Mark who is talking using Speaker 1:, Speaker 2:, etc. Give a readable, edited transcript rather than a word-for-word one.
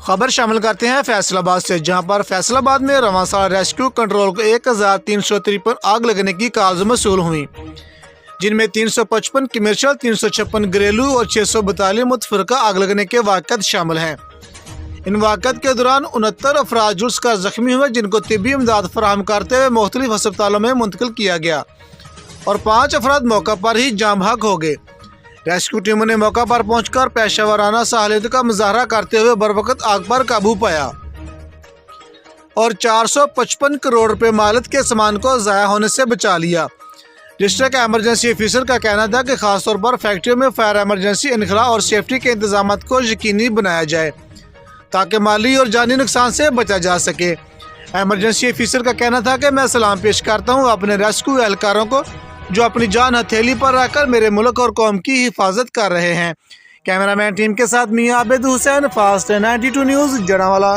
Speaker 1: خبر شامل کرتے ہیں فیصل آباد سے، جہاں پر فیصل آباد میں رواں سال ریسکیو کنٹرول کو 1353 آگ لگنے کی کالز موصول ہوئیں، جن میں 355 کمرشل، 356 گھریلو اور 642 متفرقہ آگ لگنے کے واقعات شامل ہیں۔ ان واقعات کے دوران 69 افراد جلس کر زخمی ہوئے، جن کو طبی امداد فراہم کرتے ہوئے مختلف ہسپتالوں میں منتقل کیا گیا اور 5 افراد موقع پر ہی جاں بحق ہو گئے۔ ریسکیو ٹیموں نے موقع پر پہنچ کر پیشہ ورانہ صلاحیت کا مظاہرہ کرتے ہوئے بروقت آگ پر قابو پایا اور 455 کروڑ روپے مالیت کے سامان کو ضائع ہونے سے بچا لیا۔ ڈسٹرکٹ ایمرجنسی آفیسر کا کہنا تھا کہ خاص طور پر فیکٹریوں میں فائر ایمرجنسی انخلاء اور سیفٹی کے انتظامات کو یقینی بنایا جائے تاکہ مالی اور جانی نقصان سے بچا جا سکے۔ ایمرجنسی آفیسر کا کہنا تھا کہ میں سلام پیش کرتا ہوں اپنے ریسکیو اہلکاروں کو جو اپنی جان ہتھیلی پر رکھ کر میرے ملک اور قوم کی حفاظت کر رہے ہیں۔ کیمرہ مین ٹیم کے ساتھ میاں عابد حسین، فاسٹ 92 نیوز، جڑاوالا۔